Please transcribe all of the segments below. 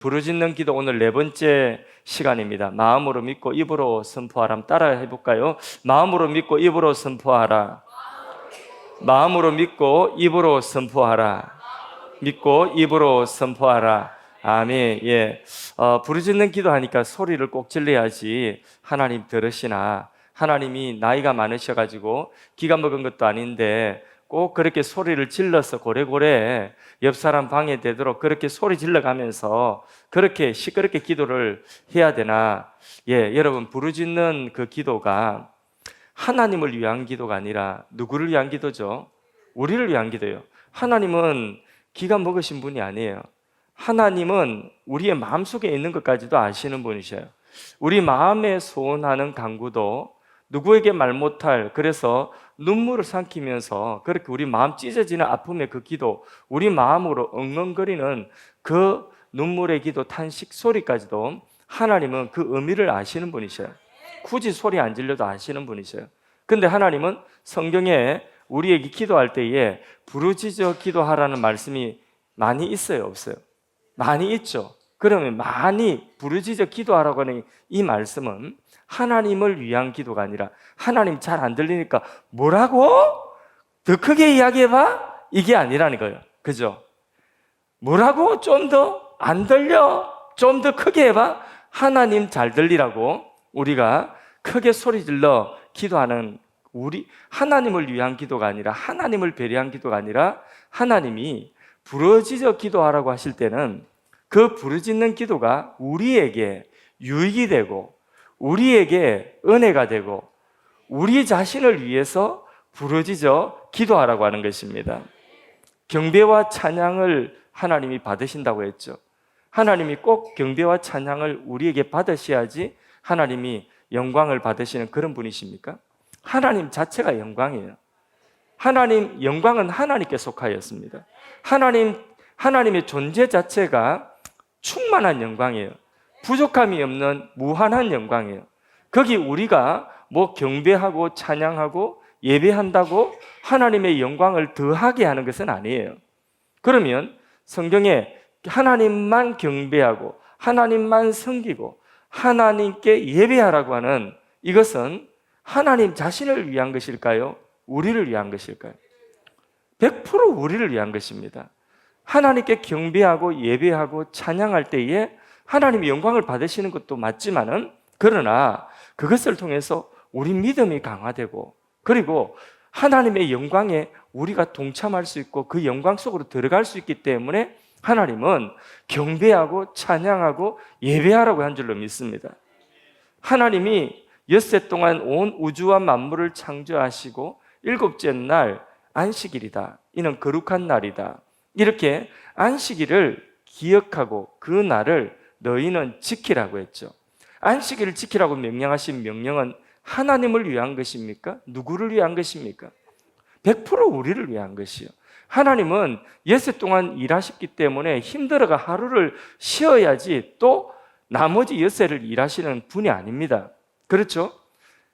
부르짖는 기도 오늘 네 번째 시간입니다. 마음으로 믿고 입으로 선포하라. 따라 해볼까요? 마음으로 믿고 입으로 선포하라. 마음으로 믿고 입으로 선포하라. 믿고 입으로 선포하라. 아멘. 예. 부르짖는 기도하니까 소리를 꼭 질러야지 하나님 들으시나. 하나님이 나이가 많으셔가지고 기가 먹은 것도 아닌데 꼭 그렇게 소리를 질러서 고래고래 옆 사람 방해되도록 그렇게 소리 질러가면서 그렇게 시끄럽게 기도를 해야 되나? 예, 여러분, 부르짖는 그 기도가 하나님을 위한 기도가 아니라 누구를 위한 기도죠? 우리를 위한 기도예요. 하나님은 기가 먹으신 분이 아니에요. 하나님은 우리의 마음속에 있는 것까지도 아시는 분이셔요. 우리 마음에 소원하는 간구도 누구에게 말 못할, 그래서 눈물을 삼키면서 그렇게 우리 마음 찢어지는 아픔의 그 기도, 우리 마음으로 엉엉거리는 그 눈물의 기도, 탄식 소리까지도 하나님은 그 의미를 아시는 분이셔요. 굳이 소리 안 질려도 아시는 분이셔요. 근데 하나님은 성경에 우리에게 기도할 때에 부르짖어 기도하라는 말씀이 많이 있어요, 없어요? 많이 있죠. 그러면 많이 부르짖어 기도하라고 하는 이 말씀은 하나님을 위한 기도가 아니라 하나님 잘 안 들리니까 뭐라고? 더 크게 이야기해봐? 이게 아니라는 거예요. 그죠? 뭐라고? 좀 더 안 들려? 좀 더 크게 해봐? 하나님 잘 들리라고 우리가 크게 소리 질러 기도하는 우리 하나님을 위한 기도가 아니라 하나님을 배려한 기도가 아니라 하나님이 부르짖어 기도하라고 하실 때는 그 부르짖는 기도가 우리에게 유익이 되고 우리에게 은혜가 되고 우리 자신을 위해서 부르짖어 기도하라고 하는 것입니다. 경배와 찬양을 하나님이 받으신다고 했죠. 하나님이 꼭 경배와 찬양을 우리에게 받으셔야지 하나님이 영광을 받으시는 그런 분이십니까? 하나님 자체가 영광이에요. 하나님 영광은 하나님께 속하였습니다. 하나님의 존재 자체가 충만한 영광이에요. 부족함이 없는 무한한 영광이에요. 거기 우리가 뭐 경배하고 찬양하고 예배한다고 하나님의 영광을 더하게 하는 것은 아니에요. 그러면 성경에 하나님만 경배하고 하나님만 섬기고 하나님께 예배하라고 하는 이것은 하나님 자신을 위한 것일까요? 우리를 위한 것일까요? 100% 우리를 위한 것입니다. 하나님께 경배하고 예배하고 찬양할 때에 하나님이 영광을 받으시는 것도 맞지만은 그러나 그것을 통해서 우리 믿음이 강화되고 그리고 하나님의 영광에 우리가 동참할 수 있고 그 영광 속으로 들어갈 수 있기 때문에 하나님은 경배하고 찬양하고 예배하라고 한 줄로 믿습니다. 하나님이 엿새 동안 온 우주와 만물을 창조하시고 일곱째 날 안식일이다. 이는 거룩한 날이다. 이렇게 안식일을 기억하고 그 날을 너희는 지키라고 했죠. 안식일을 지키라고 명령하신 명령은 하나님을 위한 것입니까? 누구를 위한 것입니까? 100% 우리를 위한 것이요. 하나님은 엿새 동안 일하셨기 때문에 힘들어가 하루를 쉬어야지 또 나머지 엿새를 일하시는 분이 아닙니다. 그렇죠?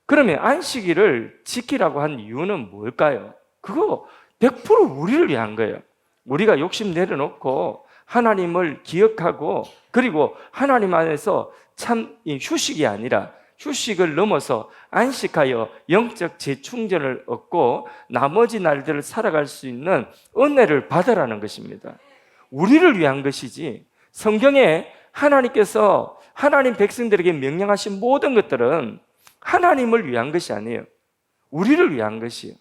그러면 안식일을 지키라고 한 이유는 뭘까요? 그거 100% 우리를 위한 거예요. 우리가 욕심 내려놓고 하나님을 기억하고 그리고 하나님 안에서 참 휴식이 아니라 휴식을 넘어서 안식하여 영적 재충전을 얻고 나머지 날들을 살아갈 수 있는 은혜를 받으라는 것입니다. 우리를 위한 것이지 성경에 하나님께서 하나님 백성들에게 명령하신 모든 것들은 하나님을 위한 것이 아니에요. 우리를 위한 것이에요.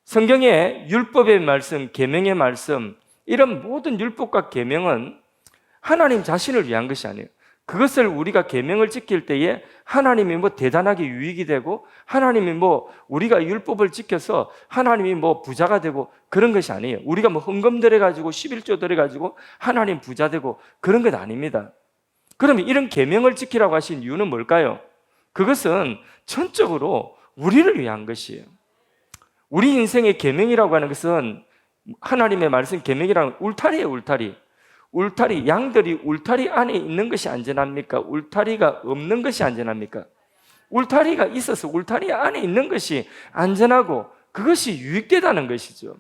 성경의 율법의 말씀, 계명의 말씀 이런 모든 율법과 계명은 하나님 자신을 위한 것이 아니에요. 그것을 우리가 계명을 지킬 때에 하나님이 뭐 대단하게 유익이 되고 하나님이 뭐 우리가 율법을 지켜서 하나님이 뭐 부자가 되고 그런 것이 아니에요. 우리가 뭐 헌금 드려가지고 11조 드려가지고 하나님 부자 되고 그런 것 아닙니다. 그러면 이런 계명을 지키라고 하신 이유는 뭘까요? 그것은 전적으로 우리를 위한 것이에요. 우리 인생의 계명이라고 하는 것은 하나님의 말씀 계명이라는 울타리예요. 울타리, 양들이 울타리 안에 있는 것이 안전합니까? 울타리가 없는 것이 안전합니까? 울타리가 있어서 울타리 안에 있는 것이 안전하고 그것이 유익되다는 것이죠.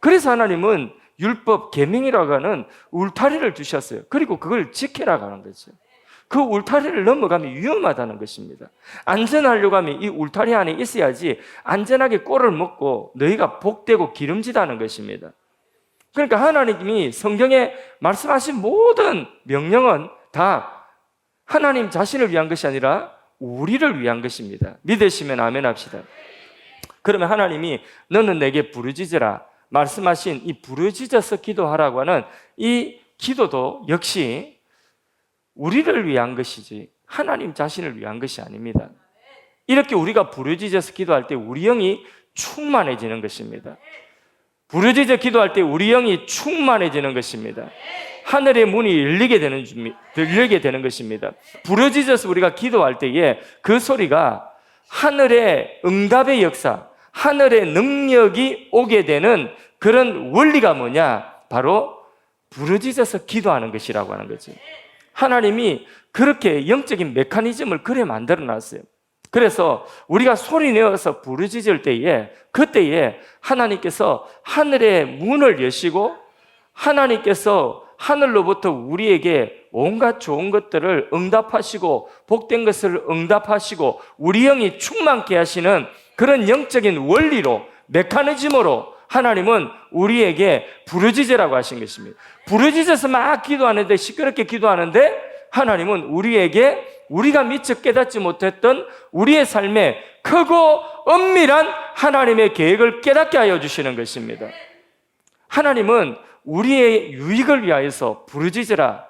그래서 하나님은 율법 계명이라고 하는 울타리를 두셨어요. 그리고 그걸 지키라고 하는 거죠. 그 울타리를 넘어가면 위험하다는 것입니다. 안전하려고 하면 이 울타리 안에 있어야지 안전하게 꼴을 먹고 너희가 복되고 기름지다는 것입니다. 그러니까 하나님이 성경에 말씀하신 모든 명령은 다 하나님 자신을 위한 것이 아니라 우리를 위한 것입니다. 믿으시면 아멘 합시다. 그러면 하나님이 너는 내게 부르짖으라 말씀하신 이 부르짖어서 기도하라고 하는 이 기도도 역시 우리를 위한 것이지 하나님 자신을 위한 것이 아닙니다. 이렇게 우리가 부르짖어서 기도할 때 우리 영이 충만해지는 것입니다. 부르짖어 기도할 때 우리 영이 충만해지는 것입니다. 하늘의 문이 열리게 되는 것입니다. 부르짖어서 우리가 기도할 때에 그 소리가 하늘의 응답의 역사, 하늘의 능력이 오게 되는 그런 원리가 뭐냐? 바로 부르짖어서 기도하는 것이라고 하는 거죠. 하나님이 그렇게 영적인 메커니즘을 그래 만들어 놨어요. 그래서 우리가 소리 내어서 부르짖을 때에 그때에 하나님께서 하늘의 문을 여시고 하나님께서 하늘로부터 우리에게 온갖 좋은 것들을 응답하시고 복된 것을 응답하시고 우리 영이 충만케 하시는 그런 영적인 원리로 메커니즘으로 하나님은 우리에게 부르짖으라고 하신 것입니다. 부르짖어서 막 기도하는데 시끄럽게 기도하는데 하나님은 우리에게 우리가 미처 깨닫지 못했던 우리의 삶에 크고 엄밀한 하나님의 계획을 깨닫게 하여 주시는 것입니다. 하나님은 우리의 유익을 위하여서 부르짖으라.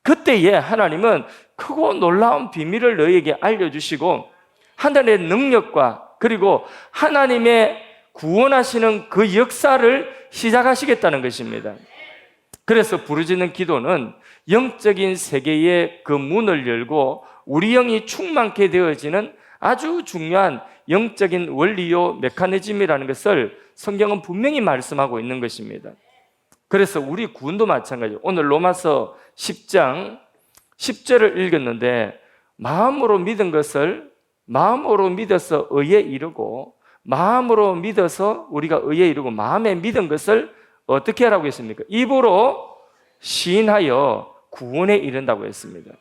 그때에 하나님은 크고 놀라운 비밀을 너희에게 알려주시고 하늘의 능력과 그리고 하나님의 구원하시는 그 역사를 시작하시겠다는 것입니다. 그래서 부르짖는 기도는 영적인 세계의 그 문을 열고 우리 영이 충만케 되어지는 아주 중요한 영적인 원리요 메커니즘이라는 것을 성경은 분명히 말씀하고 있는 것입니다. 그래서 우리 구원도 마찬가지예요. 오늘 로마서 10장 10절을 읽었는데 마음으로 믿은 것을 마음으로 믿어서 의에 이르고 마음으로 믿어서 우리가 의에 이르고 마음에 믿은 것을 어떻게 하라고 했습니까? 입으로 시인하여 구원에 이른다고 했습니다.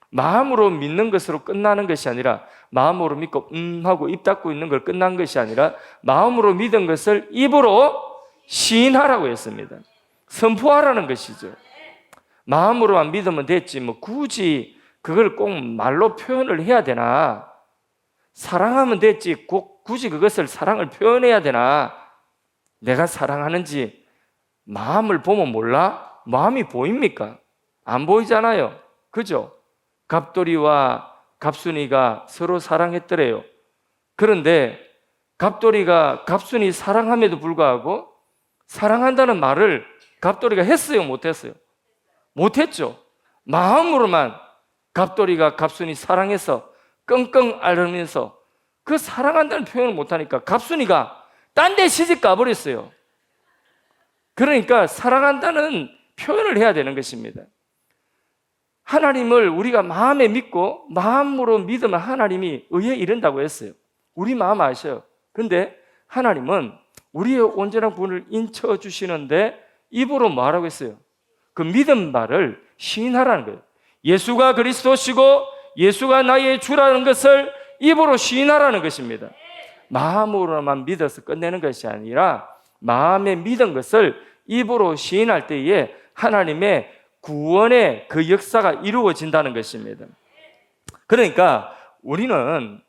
마음으로 믿는 것으로 끝나는 것이 아니라 마음으로 믿고 하고 입 닫고 있는 걸 끝난 것이 아니라 마음으로 믿은 것을 입으로 시인하라고 했습니다. 선포하라는 것이죠. 마음으로만 믿으면 됐지 뭐 굳이 그걸 꼭 말로 표현을 해야 되나? 사랑하면 됐지 꼭 굳이 그것을 사랑을 표현해야 되나? 내가 사랑하는지 마음을 보면 몰라? 마음이 보입니까? 안 보이잖아요. 그죠? 갑돌이와 갑순이가 서로 사랑했더래요. 그런데 갑돌이가 갑순이 사랑함에도 불구하고 사랑한다는 말을 갑돌이가 했어요? 못했어요? 못했죠. 마음으로만 갑돌이가 갑순이 사랑해서 끙끙 앓으면서 그 사랑한다는 표현을 못하니까 갑순이가 딴 데 시집 가버렸어요. 그러니까 사랑한다는 표현을 해야 되는 것입니다. 하나님을 우리가 마음에 믿고 마음으로 믿으면 하나님이 의에 이른다고 했어요. 우리 마음 아셔요. 그런데 하나님은 우리의 온전한 구원을 인쳐 주시는데 입으로 뭐하라고 했어요? 그 믿은 바를 시인하라는 거예요. 예수가 그리스도시고 예수가 나의 주라는 것을 입으로 시인하라는 것입니다. 마음으로만 믿어서 끝내는 것이 아니라 마음에 믿은 것을 입으로 시인할 때에 하나님의 구원의 그 역사가 이루어진다는 것입니다. 그러니까 우리는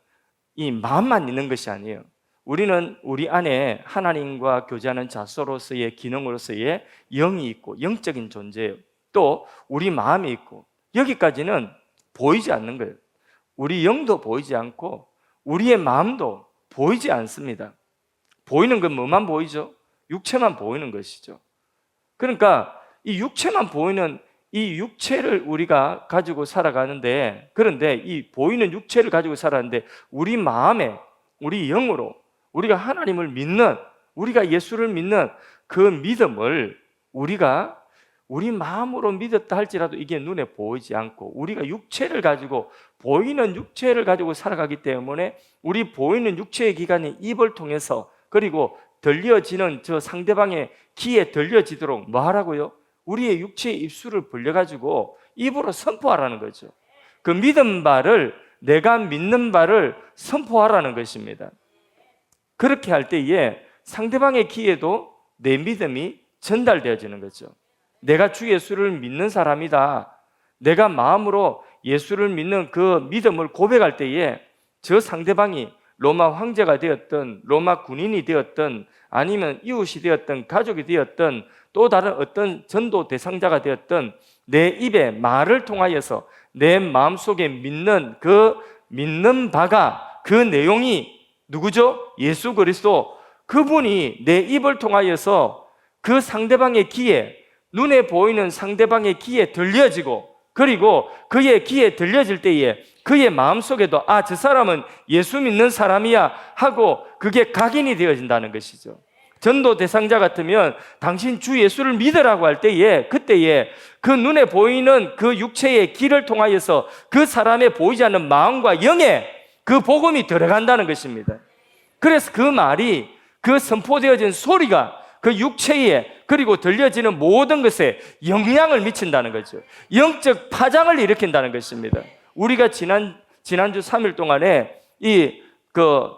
이 마음만 있는 것이 아니에요. 우리는 우리 안에 하나님과 교제하는 자소로서의 기능으로서의 영이 있고 영적인 존재예요. 또 우리 마음이 있고 여기까지는 보이지 않는 거예요. 우리 영도 보이지 않고 우리의 마음도 보이지 않습니다. 보이는 건 뭐만 보이죠? 육체만 보이는 것이죠. 그러니까 이 육체만 보이는 이 육체를 우리가 가지고 살아가는데, 그런데 이 보이는 육체를 가지고 살아가는데 우리 마음에, 우리 영으로 우리가 하나님을 믿는, 우리가 예수를 믿는 그 믿음을 우리가 우리 마음으로 믿었다 할지라도 이게 눈에 보이지 않고 우리가 육체를 가지고 보이는 육체를 가지고 살아가기 때문에 우리 보이는 육체의 기관인 입을 통해서 그리고 들려지는 저 상대방의 귀에 들려지도록 뭐 하라고요? 우리의 육체의 입술을 벌려가지고 입으로 선포하라는 거죠. 그 믿은 바를, 내가 믿는 바를 선포하라는 것입니다. 그렇게 할 때에 상대방의 귀에도 내 믿음이 전달되어지는 거죠. 내가 주 예수를 믿는 사람이다, 내가 마음으로 예수를 믿는 그 믿음을 고백할 때에 저 상대방이 로마 황제가 되었든 로마 군인이 되었든 아니면 이웃이 되었든 가족이 되었든 또 다른 어떤 전도 대상자가 되었든 내 입의 말을 통하여서 내 마음속에 믿는 그 믿는 바가, 그 내용이 누구죠? 예수 그리스도. 그분이 내 입을 통하여서 그 상대방의 귀에, 눈에 보이는 상대방의 귀에 들려지고, 그리고 그의 귀에 들려질 때에 그의 마음속에도 아, 저 사람은 예수 믿는 사람이야 하고 그게 각인이 되어진다는 것이죠. 전도 대상자 같으면 당신 주 예수를 믿으라고 할 때에 그때에 그 눈에 보이는 그 육체의 길을 통하여서 그 사람의 보이지 않는 마음과 영에 그 복음이 들어간다는 것입니다. 그래서 그 말이, 그 선포되어진 소리가 그 육체에 그리고 들려지는 모든 것에 영향을 미친다는 거죠. 영적 파장을 일으킨다는 것입니다. 우리가 지난주 3일 동안에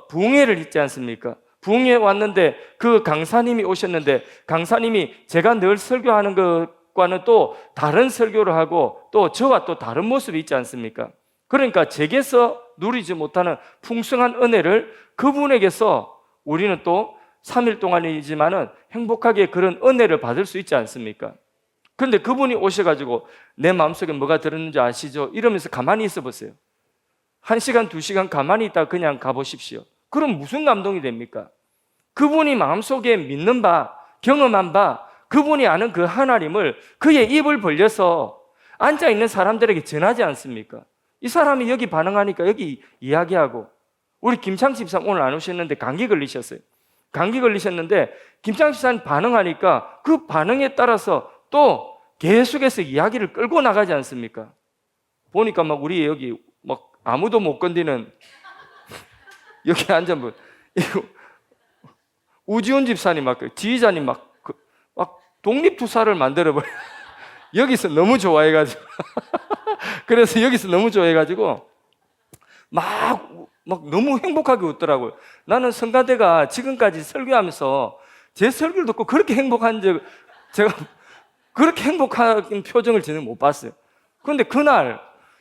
부흥회를 했지 않습니까? 부흥회 왔는데 그 강사님이 오셨는데, 강사님이 제가 늘 설교하는 것과는 또 다른 설교를 하고 또 저와 또 다른 모습이 있지 않습니까? 그러니까 제게서 누리지 못하는 풍성한 은혜를 그분에게서 우리는 또 3일 동안이지만은 행복하게 그런 은혜를 받을 수 있지 않습니까? 그런데 그분이 오셔가지고 내 마음속에 뭐가 들었는지 아시죠? 이러면서 가만히 있어 보세요. 1시간, 2시간 가만히 있다가 그냥 가보십시오. 그럼 무슨 감동이 됩니까? 그분이 마음속에 믿는 바, 경험한 바, 그분이 아는 그 하나님을 그의 입을 벌려서 앉아있는 사람들에게 전하지 않습니까? 이 사람이 여기 반응하니까 여기 이야기하고, 우리 김창 집사님 오늘 안 오셨는데 감기 걸리셨어요. 감기 걸리셨는데 김창 집사님 반응하니까 그 반응에 따라서 또 계속해서 이야기를 끌고 나가지 않습니까? 보니까 막 우리 여기 막 아무도 못 건드리는 여기 앉아보, 이거 우지훈 집사님 막 지휘자님 막 독립투사를 만들어버려. 여기서 너무 좋아해가지고 그래서 여기서 너무 좋아해가지고 막 너무 행복하게 웃더라고요. 나는 성가대가 지금까지 설교하면서 제 설교를 듣고 그렇게 행복한 제가 그렇게 행복한 표정을 저는 못 봤어요. 그런데 그날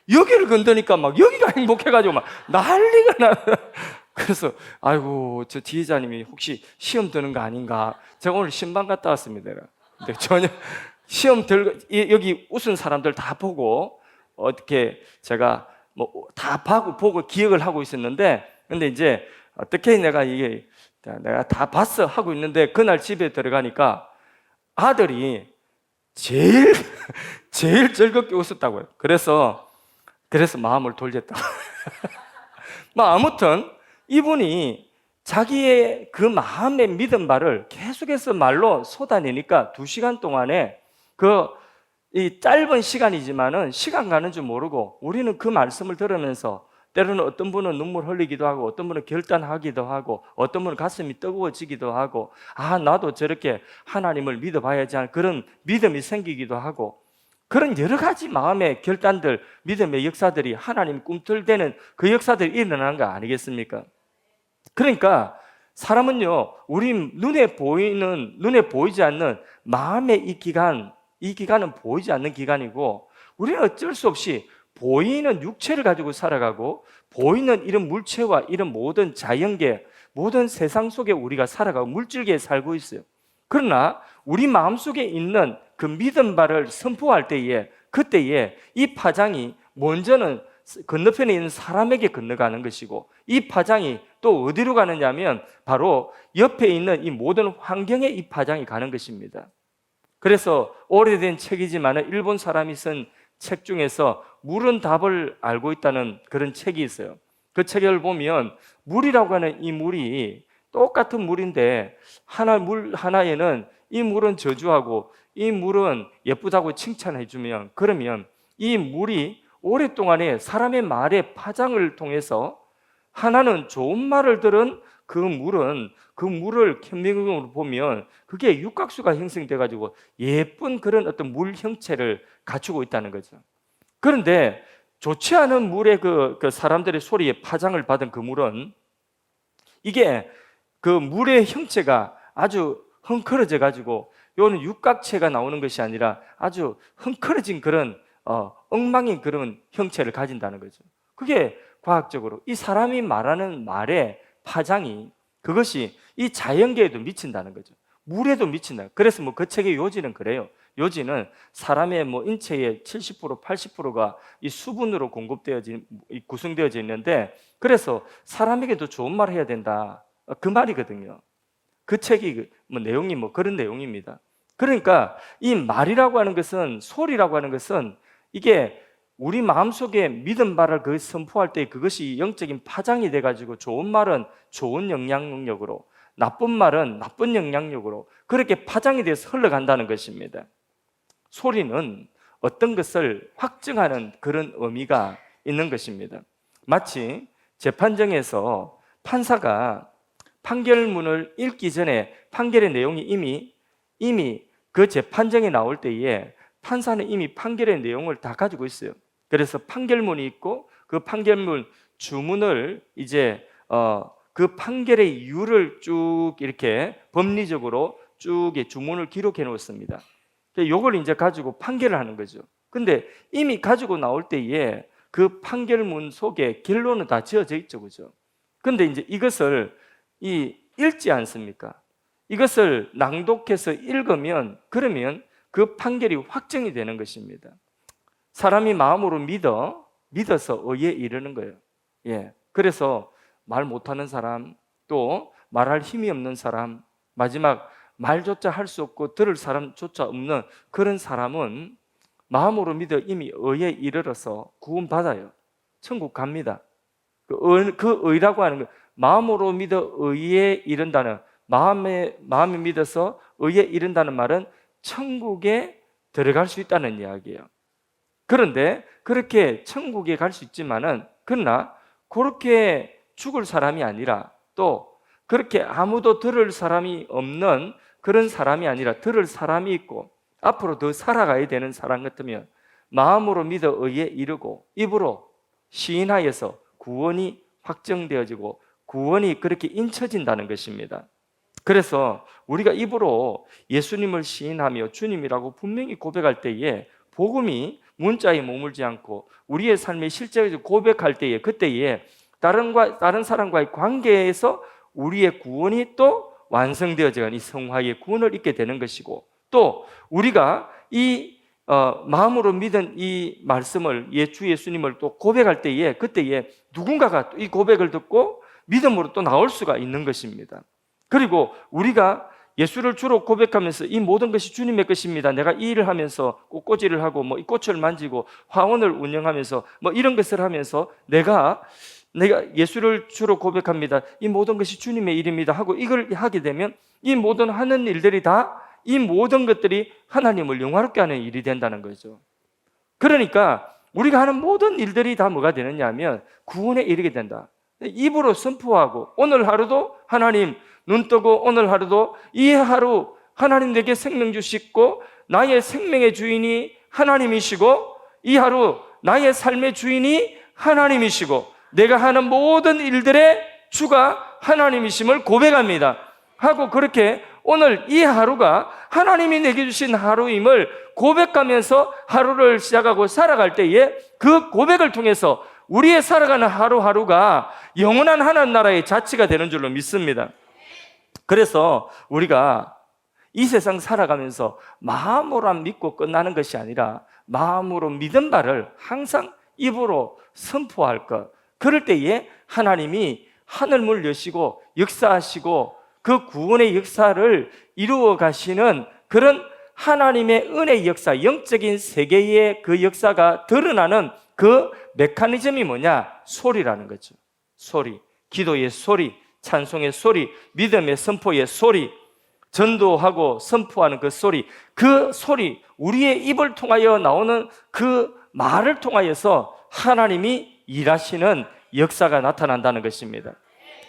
여기를 건드니까 막 여기가 행복해가지고 막 난리가 나. 그래서 아이고, 저 지휘자님이 혹시 시험 드는 거 아닌가? 제가 오늘 신방 갔다 왔습니다. 근데 전혀 시험 여기 웃은 사람들 다 보고 어떻게 제가 다 보고 기억을 하고 있었는데, 근데 이제 어떻게 내가 다 봤어 하고 있는데 그날 집에 들어가니까 아들이 제일 즐겁게 웃었다고요. 그래서 마음을 돌렸다. 아무튼 이분이 자기의 그 마음의 믿은 바를 계속해서 말로 쏟아내니까 2시간 동안에 이 짧은 시간이지만은 시간 가는 줄 모르고 우리는 그 말씀을 들으면서 때로는 어떤 분은 눈물 흘리기도 하고 어떤 분은 결단하기도 하고 어떤 분은 가슴이 뜨거워지기도 하고 아, 나도 저렇게 하나님을 믿어봐야지 하는 그런 믿음이 생기기도 하고, 그런 여러 가지 마음의 결단들, 믿음의 역사들이 하나님 꿈틀대는 그 역사들이 일어나는 거 아니겠습니까? 그러니까 사람은요, 우리 눈에 보이지 않는 마음의 이 기간은 보이지 않는 기간이고, 우리는 어쩔 수 없이 보이는 육체를 가지고 살아가고 보이는 이런 물체와 이런 모든 자연계, 모든 세상 속에 우리가 살아가고 물질계에 살고 있어요. 그러나 우리 마음속에 있는 그 믿음 바를 선포할 때에, 그때에 이 파장이 먼저는 건너편에 있는 사람에게 건너가는 것이고, 이 파장이 또 어디로 가느냐면 바로 옆에 있는 이 모든 환경에 이 파장이 가는 것입니다. 그래서 오래된 책이지만 일본 사람이 쓴 책 중에서 물은 답을 알고 있다는 그런 책이 있어요. 그 책을 보면 물이라고 하는 이 물이 똑같은 물인데 물 하나에는 이 물은 저주하고 이 물은 예쁘다고 칭찬해 주면, 그러면 이 물이 오랫동안에 사람의 말의 파장을 통해서 하나는 좋은 말을 들은 그 물을 현미경으로 보면 그게 육각수가 형성돼 가지고 예쁜 그런 어떤 물 형체를 갖추고 있다는 거죠. 그런데 좋지 않은 물의 그 사람들의 소리에 파장을 받은 그 물은 이게 그 물의 형체가 아주 헝클어져 가지고 요는 육각체가 나오는 것이 아니라 아주 헝클어진 그런 엉망인 그런 형체를 가진다는 거죠. 그게 과학적으로 이 사람이 말하는 말의 파장이 그것이 이 자연계에도 미친다는 거죠. 물에도 미친다. 그래서 뭐 그 책의 요지는 그래요. 요지는 사람의 뭐 인체의 70% 80%가 이 수분으로 구성되어져 있는데 그래서 사람에게도 좋은 말 해야 된다. 그 말이거든요. 그 책이 뭐 내용이 뭐 그런 내용입니다. 그러니까 이 말이라고 하는 것은 소리라고 하는 것은 이게 우리 마음속에 믿음 바를 그 선포할 때 그것이 영적인 파장이 돼가지고 좋은 말은 좋은 영향력으로 나쁜 말은 나쁜 영향력으로 그렇게 파장이 돼서 흘러간다는 것입니다. 소리는 어떤 것을 확증하는 그런 의미가 있는 것입니다. 마치 재판정에서 판사가 판결문을 읽기 전에 판결의 내용이 이미 그 재판정에 나올 때에 판사는 이미 판결의 내용을 다 가지고 있어요. 그래서 판결문이 있고 그 판결문 주문을 이제 그 판결의 이유를 쭉 이렇게 법리적으로 쭉 주문을 기록해 놓습니다. 이걸 이제 가지고 판결을 하는 거죠. 근데 이미 가지고 나올 때에 그 판결문 속에 결론은 다 지어져 있죠, 그죠? 근데 이제 이것을 읽지 않습니까? 이것을 낭독해서 읽으면 그러면 그 판결이 확정이 되는 것입니다. 사람이 마음으로 믿어서 의에 이르는 거예요. 예. 그래서 말 못하는 사람, 또 말할 힘이 없는 사람, 마지막 말조차 할 수 없고 들을 사람조차 없는 그런 사람은 마음으로 믿어 이미 의에 이르러서 구원받아요. 천국 갑니다. 그 의라고 하는 거, 마음으로 믿어 의에 이른다는, 마음에 믿어서 의에 이른다는 말은 천국에 들어갈 수 있다는 이야기예요. 그런데 그렇게 천국에 갈 수 있지만은 그러나 그렇게 죽을 사람이 아니라 또 그렇게 아무도 들을 사람이 없는 그런 사람이 아니라 들을 사람이 있고 앞으로 더 살아가야 되는 사람 같으면 마음으로 믿어 의에 이르고 입으로 시인하여서 구원이 확정되어지고 구원이 그렇게 인쳐진다는 것입니다. 그래서 우리가 입으로 예수님을 시인하며 주님이라고 분명히 고백할 때에 복음이 문자에 머물지 않고 우리의 삶에 실제로 고백할 때에 그때에 다른 사람과의 관계에서 우리의 구원이 또 완성되어지는 이 성화의 구원을 잊게 되는 것이고 또 우리가 이 마음으로 믿은 이 말씀을 주 예수님을 또 고백할 때에 그때에 누군가가 또 이 고백을 듣고 믿음으로 또 나올 수가 있는 것입니다. 그리고 우리가 예수를 주로 고백하면서 이 모든 것이 주님의 것입니다. 내가 이 일을 하면서 꽃꽂이를 하고 이 꽃을 만지고 화원을 운영하면서 이런 것을 하면서 내가 예수를 주로 고백합니다. 이 모든 것이 주님의 일입니다 하고 이걸 하게 되면 이 모든 하는 일들이 다 이 모든 것들이 하나님을 영화롭게 하는 일이 된다는 거죠. 그러니까 우리가 하는 모든 일들이 다 뭐가 되느냐 하면 구원에 이르게 된다. 입으로 선포하고 오늘 하루도 하나님 눈 뜨고 오늘 하루도 이 하루 하나님 내게 생명 주시고 나의 생명의 주인이 하나님이시고 이 하루 나의 삶의 주인이 하나님이시고 내가 하는 모든 일들의 주가 하나님이심을 고백합니다 하고 그렇게 오늘 이 하루가 하나님이 내게 주신 하루임을 고백하면서 하루를 시작하고 살아갈 때에 그 고백을 통해서 우리의 살아가는 하루하루가 영원한 하나님 나라의 자치가 되는 줄로 믿습니다. 그래서 우리가 이 세상 살아가면서 마음으로 믿고 끝나는 것이 아니라 마음으로 믿은 바를 항상 입으로 선포할 것. 그럴 때에 하나님이 하늘문 여시고 역사하시고 그 구원의 역사를 이루어 가시는 그런 하나님의 은혜의 역사, 영적인 세계의 그 역사가 드러나는 그 메커니즘이 뭐냐? 소리라는 거죠. 소리, 기도의 소리, 찬송의 소리, 믿음의 선포의 소리, 전도하고 선포하는 그 소리, 우리의 입을 통하여 나오는 그 말을 통하여서 하나님이 일하시는 역사가 나타난다는 것입니다.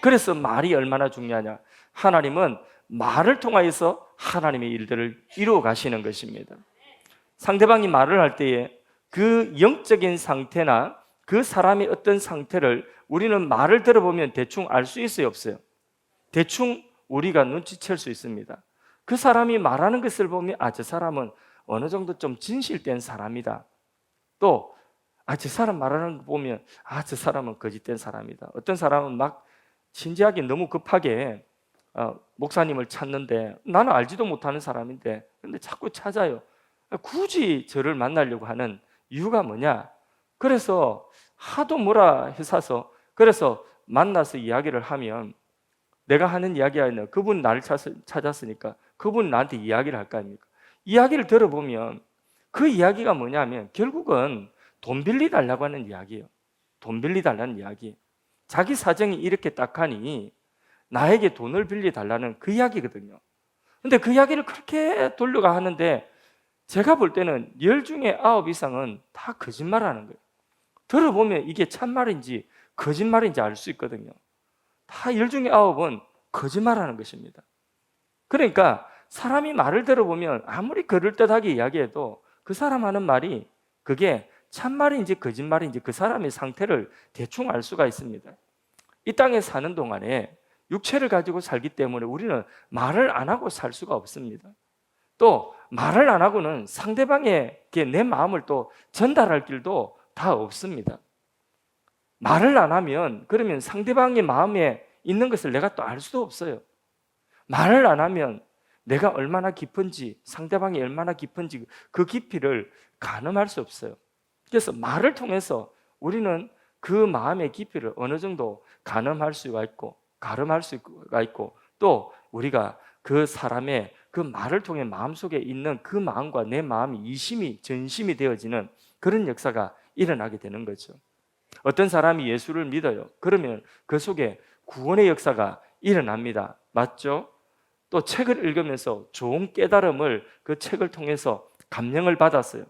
그래서 말이 얼마나 중요하냐. 하나님은 말을 통하여서 하나님의 일들을 이루어 가시는 것입니다. 상대방이 말을 할 때에 그 영적인 상태나 그 사람의 어떤 상태를 우리는 말을 들어보면 대충 알 수 있어요, 없어요? 대충 우리가 눈치챌 수 있습니다. 그 사람이 말하는 것을 보면 저 사람은 어느 정도 좀 진실된 사람이다. 또 저 사람 말하는 거 보면 저 사람은 거짓된 사람이다. 어떤 사람은 막 진지하게 너무 급하게 목사님을 찾는데 나는 알지도 못하는 사람인데 근데 자꾸 찾아요. 굳이 저를 만나려고 하는 이유가 뭐냐? 그래서 하도 뭐라 해서 그래서 만나서 이야기를 하면 내가 하는 이야기가 아니라 그분 나를 찾았으니까 그분 나한테 이야기를 할 거 아닙니까? 이야기를 들어보면 그 이야기가 뭐냐면 결국은 돈 빌려달라고 하는 이야기예요. 돈 빌려달라는 이야기. 자기 사정이 이렇게 딱하니 나에게 돈을 빌려달라는 그 이야기거든요. 근데 그 이야기를 그렇게 돌려가 하는데 제가 볼 때는 10 중에 9 이상은 다 거짓말하는 거예요. 들어보면 이게 참말인지 거짓말인지 알 수 있거든요. 다 10 중에 9은 거짓말하는 것입니다. 그러니까 사람이 말을 들어보면 아무리 그럴듯하게 이야기해도 그 사람 하는 말이 그게 참말인지 거짓말인지 그 사람의 상태를 대충 알 수가 있습니다. 이 땅에 사는 동안에 육체를 가지고 살기 때문에 우리는 말을 안 하고 살 수가 없습니다. 또 말을 안 하고는 상대방에게 내 마음을 또 전달할 길도 다 없습니다. 말을 안 하면 그러면 상대방의 마음에 있는 것을 내가 또 알 수도 없어요. 말을 안 하면 내가 얼마나 깊은지 상대방이 얼마나 깊은지 그 깊이를 가늠할 수 없어요. 그래서 말을 통해서 우리는 그 마음의 깊이를 어느 정도 가늠할 수가 있고 가름할 수가 있고 또 우리가 그 사람의 그 말을 통해 마음속에 있는 그 마음과 내 마음이 이심이 전심이 되어지는 그런 역사가 일어나게 되는 거죠. 어떤 사람이 예수를 믿어요. 그러면 그 속에 구원의 역사가 일어납니다. 맞죠? 또 책을 읽으면서 좋은 깨달음을 그 책을 통해서 감명을 받았어요.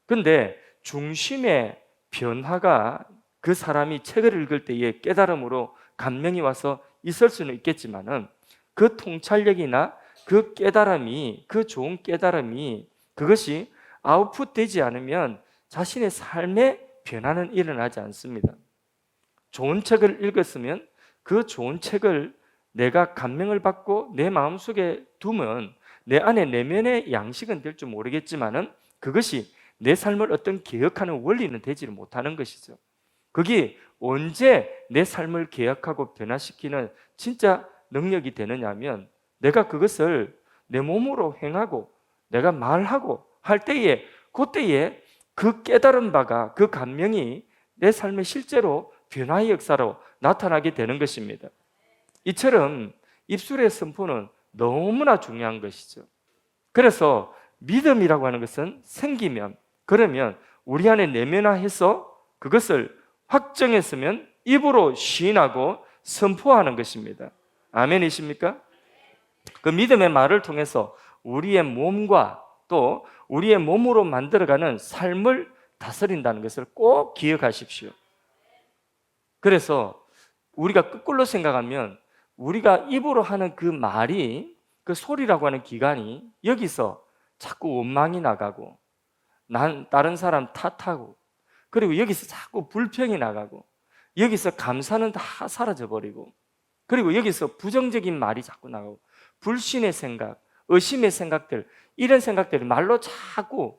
그런데 중심의 변화가 그 사람이 책을 읽을 때의 깨달음으로 감명이 와서 있을 수는 있겠지만은 그 통찰력이나 그 깨달음이 그 좋은 깨달음이 그것이 아웃풋되지 않으면 자신의 삶에 변화는 일어나지 않습니다. 좋은 책을 읽었으면 그 좋은 책을 내가 감명을 받고 내 마음속에 두면 내 안에 내면의 양식은 될 줄 모르겠지만은 그것이 내 삶을 어떤 개혁하는 원리는 되지를 못하는 것이죠. 그게 언제 내 삶을 개혁하고 변화시키는 진짜 능력이 되느냐 하면 내가 그것을 내 몸으로 행하고 내가 말하고 할 때에 그때에 그 깨달은 바가 그 감명이 내 삶에 실제로 변화의 역사로 나타나게 되는 것입니다. 이처럼 입술의 선포는 너무나 중요한 것이죠. 그래서 믿음이라고 하는 것은 생기면 그러면 우리 안에 내면화해서 그것을 확정했으면 입으로 시인하고 선포하는 것입니다. 아멘이십니까? 그 믿음의 말을 통해서 우리의 몸과 또 우리의 몸으로 만들어가는 삶을 다스린다는 것을 꼭 기억하십시오. 그래서 우리가 거꾸로 생각하면 우리가 입으로 하는 그 말이 그 소리라고 하는 기관이 여기서 자꾸 원망이 나가고 다른 사람 탓하고 그리고 여기서 자꾸 불평이 나가고 여기서 감사는 다 사라져버리고 그리고 여기서 부정적인 말이 자꾸 나가고 불신의 생각, 의심의 생각들 이런 생각들이 말로 자꾸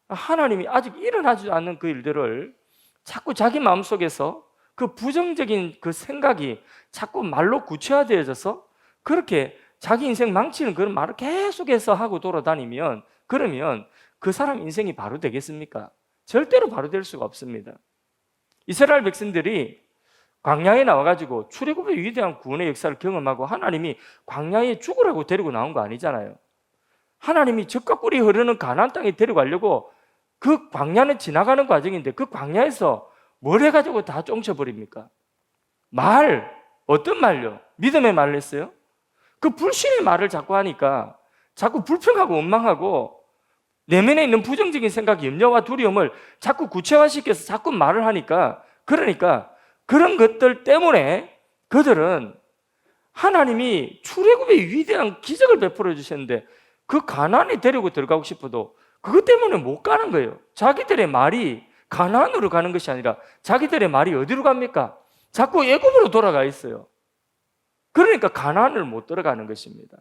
하나님이 아직 일어나지 않는 그 일들을 자꾸 자기 마음속에서 그 부정적인 그 생각이 자꾸 말로 구체화되어져서 그렇게 자기 인생 망치는 그런 말을 계속해서 하고 돌아다니면 그러면 그 사람 인생이 바로 되겠습니까? 절대로 바로 될 수가 없습니다. 이스라엘 백성들이 광야에 나와가지고 출애굽의 위대한 구원의 역사를 경험하고 하나님이 광야에 죽으라고 데리고 나온 거 아니잖아요. 하나님이 젖과 꿀이 흐르는 가나안 땅에 데려가려고 그 광야는 지나가는 과정인데 그 광야에서 뭘 해가지고 다 쫑쳐버립니까? 어떤 말요? 믿음의 말을 했어요? 그 불신의 말을 자꾸 하니까 자꾸 불평하고 원망하고 내면에 있는 부정적인 생각, 염려와 두려움을 자꾸 구체화시켜서 자꾸 말을 하니까 그러니까 그런 것들 때문에 그들은 하나님이 출애굽의 위대한 기적을 베풀어 주셨는데 그 가나안에 데리고 들어가고 싶어도 그것 때문에 못 가는 거예요. 자기들의 말이 가나안으로 가는 것이 아니라 자기들의 말이 어디로 갑니까? 자꾸 애굽으로 돌아가 있어요. 그러니까 가나안을 못 들어가는 것입니다.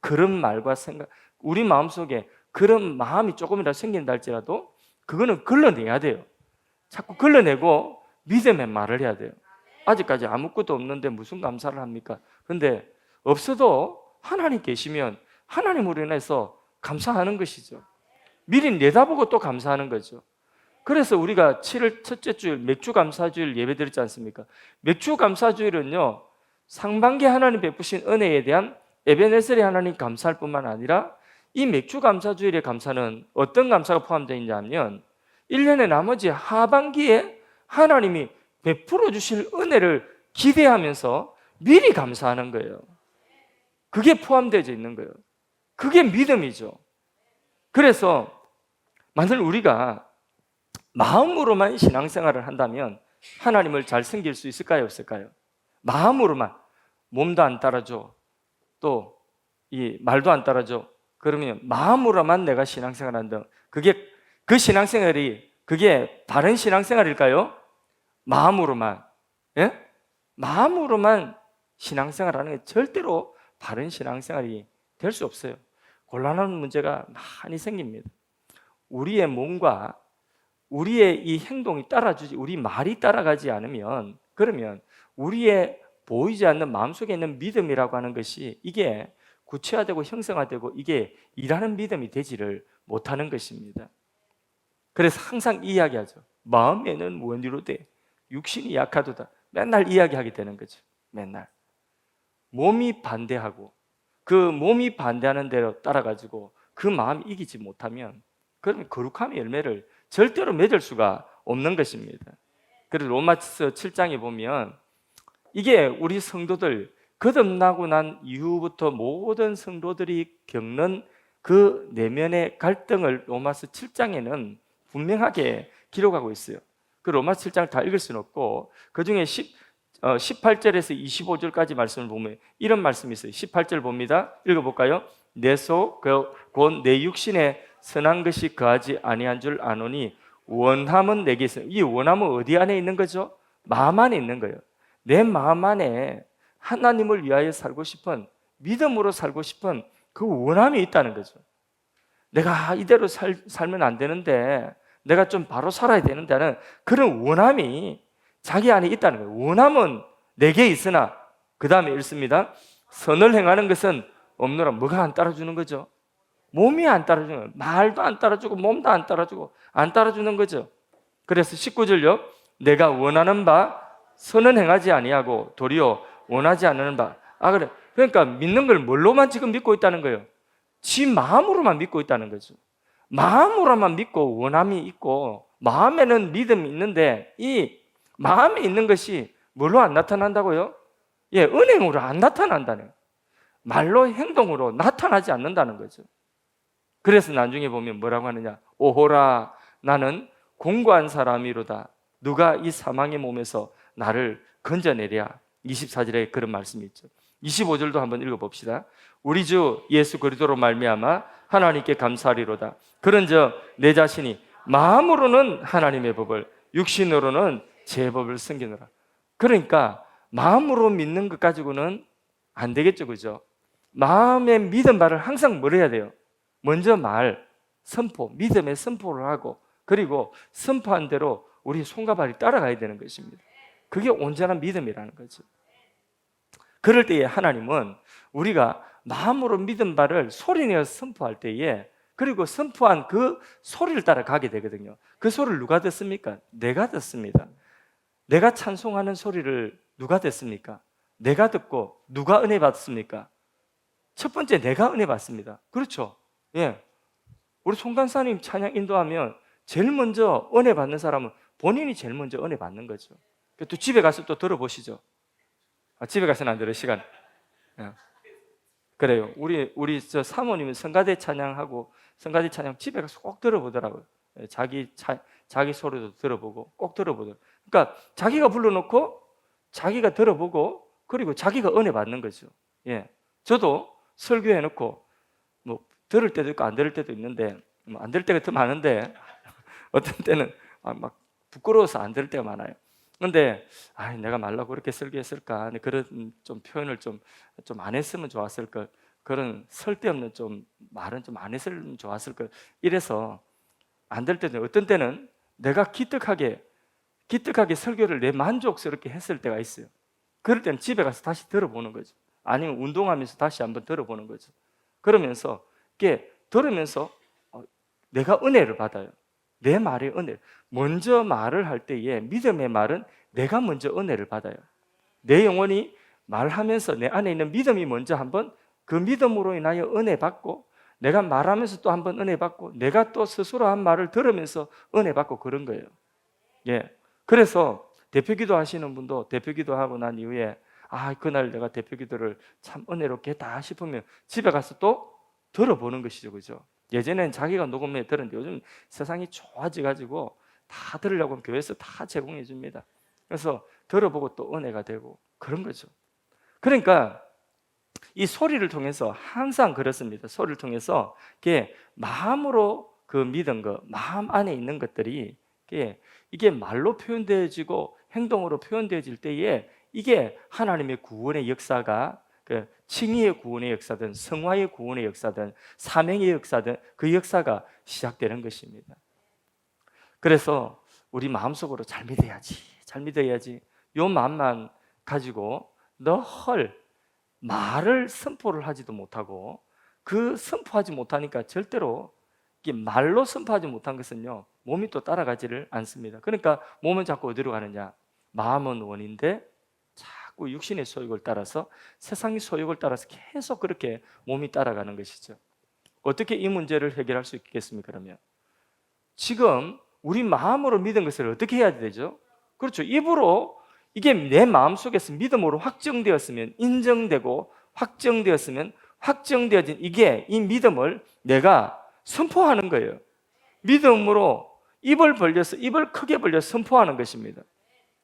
그런 말과 생각, 우리 마음속에 그런 마음이 조금이라도 생긴다 할지라도 그거는 걸러내야 돼요. 자꾸 걸러내고 믿음의 말을 해야 돼요. 아직까지 아무것도 없는데 무슨 감사를 합니까? 근데 없어도 하나님 계시면 하나님으로 인해서 감사하는 것이죠. 미리 내다보고 또 감사하는 거죠. 그래서 우리가 7월 첫째 주일 맥주 감사주일 예배 드렸지 않습니까? 맥주 감사주일은요, 상반기 하나님 베푸신 은혜에 대한 에베네셀의 하나님 감사할 뿐만 아니라 이 맥주 감사주일의 감사는 어떤 감사가 포함되어 있냐면 1년의 나머지 하반기에 하나님이 베풀어 주실 은혜를 기대하면서 미리 감사하는 거예요. 그게 포함되어 있는 거예요. 그게 믿음이죠. 그래서 만일 우리가 마음으로만 신앙생활을 한다면 하나님을 잘 섬길 수 있을까요? 없을까요? 마음으로만, 몸도 안 따라줘, 또 이 말도 안 따라줘. 그러면 마음으로만 내가 신앙생활을 한다. 그 신앙생활이 그게 바른 신앙생활일까요? 마음으로만, 예? 마음으로만 신앙생활하는 게 절대로 바른 신앙생활이 될 수 없어요. 곤란한 문제가 많이 생깁니다. 우리의 몸과 우리의 이 행동이 따라주지, 우리 말이 따라가지 않으면, 그러면 우리의 보이지 않는 마음속에 있는 믿음이라고 하는 것이 이게 구체화되고 형성화되고 이게 일하는 믿음이 되지를 못하는 것입니다. 그래서 항상 이야기하죠. 마음에는 무언 이루되 육신이 약하도다. 맨날 이야기하게 되는 거죠. 맨날 몸이 반대하고 그 몸이 반대하는 대로 따라가지고 그 마음이 이기지 못하면 그러면 거룩함의 열매를 절대로 맺을 수가 없는 것입니다. 그래서 로마서 7장에 보면 이게 우리 성도들 거듭나고 난 이후부터 모든 성도들이 겪는 그 내면의 갈등을 로마서 7장에는 분명하게 기록하고 있어요. 그 로마서 7장을 다 읽을 수는 없고 그 중에 18절에서 25절까지 말씀을 보면 이런 말씀이 있어요. 18절 봅니다. 읽어볼까요? 내 속 곧 내 육신에 선한 것이 거하지 아니한 줄 아노니 원함은 내게 있어요. 이 원함은 어디 안에 있는 거죠? 마음 안에 있는 거예요. 내 마음 안에 하나님을 위하여 살고 싶은, 믿음으로 살고 싶은 그 원함이 있다는 거죠. 내가 이대로 살면 안 되는데, 내가 좀 바로 살아야 되는데 하는 그런 원함이 자기 안에 있다는 거예요. 원함은 내게 있으나, 그 다음에 읽습니다. 선을 행하는 것은 없노라. 뭐가 안 따라주는 거죠? 몸이 안 따라주는 거예요. 말도 안 따라주고 몸도 안 따라주고 안 따라주는 거죠. 그래서 19절요. 내가 원하는 바 선은 행하지 아니하고 도리어 원하지 않는 바. 그래. 그러니까 믿는 걸 뭘로만 지금 믿고 있다는 거예요? 지 마음으로만 믿고 있다는 거죠. 마음으로만 믿고 원함이 있고 마음에는 믿음이 있는데 이 마음에 있는 것이 뭘로 안 나타난다고요? 예, 은행으로 안 나타난다는 거예요. 말로 행동으로 나타나지 않는다는 거죠. 그래서 나중에 보면 뭐라고 하느냐? 오호라 나는 공고한 사람이로다. 누가 이 사망의 몸에서 나를 건져내랴. 24절에 그런 말씀이 있죠. 25절도 한번 읽어봅시다. 우리 주 예수 그리스도로 말미암아 하나님께 감사하리로다. 그런즉 내 자신이 마음으로는 하나님의 법을 육신으로는 제 법을 섬기노라. 그러니까 마음으로 믿는 것 가지고는 안 되겠죠, 그죠? 마음의 믿음 말을 항상 뭘 해야 돼요? 먼저 말, 선포, 믿음의 선포를 하고 그리고 선포한 대로 우리 손과 발이 따라가야 되는 것입니다. 그게 온전한 믿음이라는 거죠. 그럴 때에 하나님은 우리가 마음으로 믿은 바를 소리내어 선포할 때에 그리고 선포한 그 소리를 따라 가게 되거든요. 그 소리를 누가 듣습니까? 내가 듣습니다. 내가 찬송하는 소리를 누가 듣습니까? 내가 듣고 누가 은혜 받습니까? 첫 번째 내가 은혜 받습니다. 그렇죠? 예. 우리 송간사님 찬양 인도하면 제일 먼저 은혜 받는 사람은 본인이 제일 먼저 은혜 받는 거죠. 또 집에 가서 또 들어보시죠. 집에 가서는 안 들어요, 시간. 예. 그래요. 우리 저 사모님은 성가대 찬양하고 성가대 찬양 집에 가서 꼭 들어보더라고요. 예, 자기 소리도 들어보고 꼭 들어보더라고요. 그러니까 자기가 불러놓고 자기가 들어보고 그리고 자기가 은혜 받는 거죠. 예. 저도 설교해 놓고 뭐 들을 때도 있고 안 들을 때도 있는데 안 들을 때가 더 많은데 어떤 때는 막 부끄러워서 안 들을 때가 많아요. 근데 내가 말라고 그렇게 설교했을까? 그런 좀 표현을 좀 안 했으면 좋았을 걸. 그런 쓸데없는 좀 말은 좀 안 했으면 좋았을 걸. 이래서 안 될 때는 어떤 때는 내가 기특하게 설교를 내 만족스럽게 했을 때가 있어요. 그럴 때는 집에 가서 다시 들어보는 거죠. 아니면 운동하면서 다시 한번 들어보는 거죠. 그러면서 이게 들으면서 내가 은혜를 받아요. 내 말에 은혜. 먼저 말을 할 때에 믿음의 말은 내가 먼저 은혜를 받아요. 내 영혼이 말하면서 내 안에 있는 믿음이 먼저 한번 그 믿음으로 인하여 은혜 받고, 내가 말하면서 또 한번 은혜 받고, 내가 또 스스로 한 말을 들으면서 은혜 받고 그런 거예요. 예. 그래서 대표 기도 하시는 분도 대표 기도 하고 난 이후에 그날 내가 대표 기도를 참 은혜롭게 했다 싶으면 집에 가서 또 들어보는 것이죠. 그죠? 예전엔 자기가 녹음해 들었는데 요즘 세상이 좋아져가지고 다 들으려고 하면 교회에서 다 제공해 줍니다. 그래서 들어보고 또 은혜가 되고 그런 거죠. 그러니까 이 소리를 통해서 항상 그렇습니다. 소리를 통해서 마음으로 그 믿은 것, 마음 안에 있는 것들이 이게 말로 표현되어지고 행동으로 표현되어질 때에 이게 하나님의 구원의 역사가 칭의의 구원의 역사든 성화의 구원의 역사든 사명의 역사든 그 역사가 시작되는 것입니다. 그래서 우리 마음속으로 잘 믿어야지 요 마음만 가지고 늘 말을 선포를 하지도 못하고, 그 선포하지 못하니까 절대로 이게 말로 선포하지 못한 것은요 몸이 또 따라가지를 않습니다. 그러니까 몸은 자꾸 어디로 가느냐? 마음은 원인데 자꾸 육신의 소욕을 따라서, 세상의 소욕을 따라서 계속 그렇게 몸이 따라가는 것이죠. 어떻게 이 문제를 해결할 수 있겠습니까? 그러면 지금 우리 마음으로 믿은 것을 어떻게 해야 되죠? 그렇죠. 입으로 이게 내 마음속에서 믿음으로 확정되었으면, 인정되고 확정되어진 이 믿음을 내가 선포하는 거예요. 믿음으로 입을 크게 벌려서 선포하는 것입니다.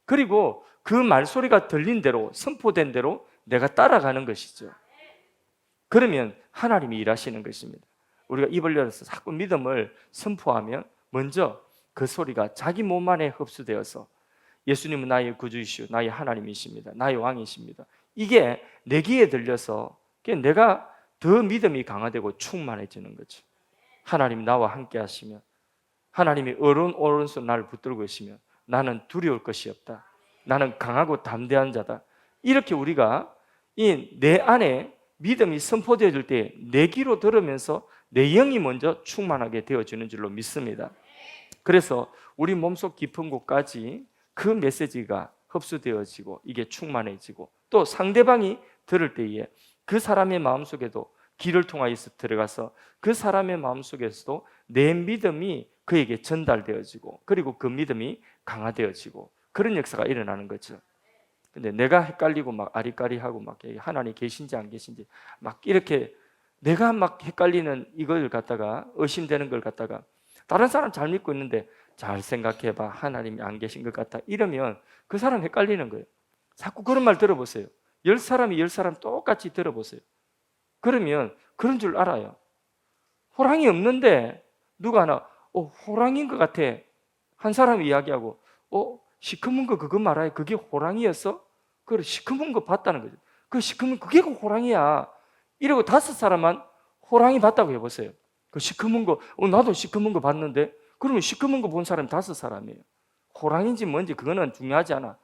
그리고 그 말소리가 들린 대로, 선포된 대로 내가 따라가는 것이죠. 그러면 하나님이 일하시는 것입니다. 우리가 입을 열어서 자꾸 믿음을 선포하면 먼저 그 소리가 자기 몸 안에 흡수되어서 예수님은 나의 구주이시오, 나의 하나님이십니다, 나의 왕이십니다, 이게 내 귀에 들려서 내가 더 믿음이 강화되고 충만해지는 거죠. 하나님이 나와 함께 하시면, 하나님이 오른손 나를 붙들고 계시면 나는 두려울 것이 없다, 나는 강하고 담대한 자다. 이렇게 우리가 내 안에 믿음이 선포되어질 때 내 귀로 들으면서 내 영이 먼저 충만하게 되어지는 줄로 믿습니다. 그래서 우리 몸속 깊은 곳까지 그 메시지가 흡수되어지고 이게 충만해지고, 또 상대방이 들을 때에 그 사람의 마음속에도 귀를 통하여서 들어가서 그 사람의 마음속에서도 내 믿음이 그에게 전달되어지고, 그리고 그 믿음이 강화되어지고 그런 역사가 일어나는 거죠. 근데 내가 헷갈리고 막 아리까리하고 막 하나님 계신지 안 계신지 막 이렇게 내가 막 헷갈리는 이걸 갖다가, 의심되는 걸 갖다가 다른 사람 잘 믿고 있는데 잘 생각해봐, 하나님이 안 계신 것 같다, 이러면 그 사람 헷갈리는 거예요. 자꾸 그런 말 들어보세요. 10사람이 10사람 똑같이 들어보세요. 그러면 그런 줄 알아요. 호랑이 없는데 누가 하나 호랑이인 것 같아, 한 사람이 이야기하고 시커먼 거 그거 말아요, 그게 호랑이였어? 그래, 시커먼 거 봤다는 거죠. 그 시커먼 그게 그 호랑이야 이러고 5사람만 호랑이 봤다고 해보세요. 그 시커먼 거 나도 시커먼 거 봤는데, 그러면 시커먼 거 본 사람이 5사람이에요. 호랑이인지 뭔지 그거는 중요하지 않아.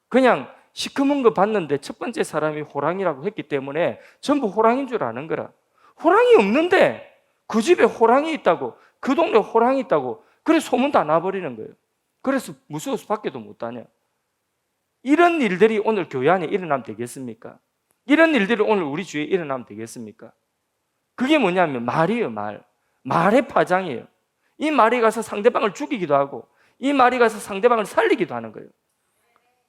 그냥 시커먼 거 봤는데 첫 번째 사람이 호랑이라고 했기 때문에 전부 호랑이인 줄 아는 거라. 호랑이 없는데 그 집에 호랑이 있다고, 그 동네 호랑이 있다고, 그래서 소문 다 나버리는 거예요. 그래서 무서워서 밖에도 못 다녀. 이런 일들이 오늘 교회 안에 일어나면 되겠습니까? 이런 일들이 오늘 우리 주위에 일어나면 되겠습니까? 그게 뭐냐면 말이에요. 말의 파장이에요. 이 말이 가서 상대방을 죽이기도 하고, 이 말이 가서 상대방을 살리기도 하는 거예요.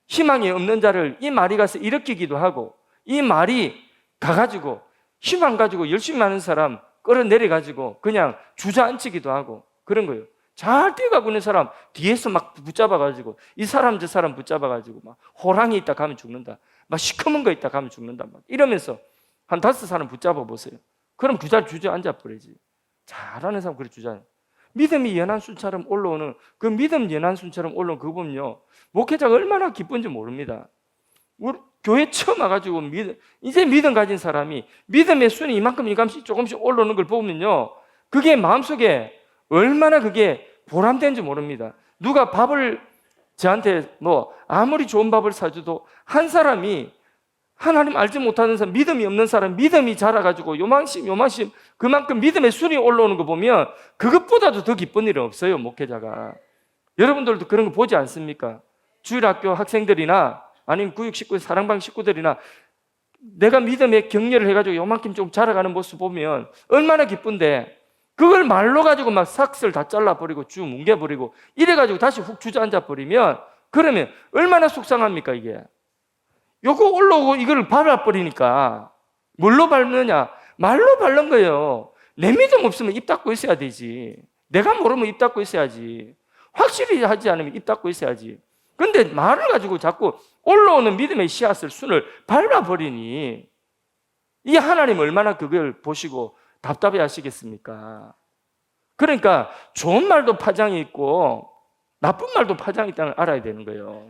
희망이 없는 자를 이 말이 가서 일으키기도 하고, 이 말이 가가지고 희망 가지고 열심히 하는 사람 끌어내려가지고 그냥 주저앉히기도 하고 그런 거예요. 잘 뛰어가고 있는 사람 뒤에서 막 붙잡아가지고 이 사람 저 사람 붙잡아가지고 막 호랑이 있다 가면 죽는다, 막 시커먼 거 있다 가면 죽는단 말이에요. 이러면서 한 5사람 붙잡아 보세요. 그럼 그 자리 주저앉아 버리지. 잘하는 사람 그래 주저앉아. 믿음이 연한순처럼 올라오는 그 믿음 연한순처럼 올라오는 그거 보면요, 목회자가 얼마나 기쁜지 모릅니다. 우리 교회 처음 와가지고 이제 믿음 가진 사람이 믿음의 순이 이만큼 조금씩 올라오는 걸 보면요, 그게 마음속에 얼마나 그게 보람된지 모릅니다. 누가 밥을 저한테 아무리 좋은 밥을 사줘도 한 사람이 하나님 알지 못하는 사람, 믿음이 없는 사람, 믿음이 자라가지고 요만큼 그만큼 믿음의 순이 올라오는 거 보면 그것보다도 더 기쁜 일은 없어요, 목회자가. 여러분들도 그런 거 보지 않습니까? 주일학교 학생들이나 아니면 구육 식구, 사랑방 식구들이나 내가 믿음의 격려를 해가지고 요만큼 좀 자라가는 모습 보면 얼마나 기쁜데, 그걸 말로 가지고 막 삭슬 다 잘라버리고 쭉 뭉개버리고 이래가지고 다시 훅 주저앉아버리면 그러면 얼마나 속상합니까 이게. 요거 올라오고 이걸 밟아버리니까 뭘로 밟느냐? 말로 밟는 거예요. 내 믿음 없으면 입 닫고 있어야 되지. 내가 모르면 입 닫고 있어야지. 확실히 하지 않으면 입 닫고 있어야지. 근데 말을 가지고 자꾸 올라오는 믿음의 씨앗을 순을 밟아버리니 이 하나님 얼마나 그걸 보시고 답답해 하시겠습니까? 그러니까 좋은 말도 파장이 있고 나쁜 말도 파장이 있다는 걸 알아야 되는 거예요.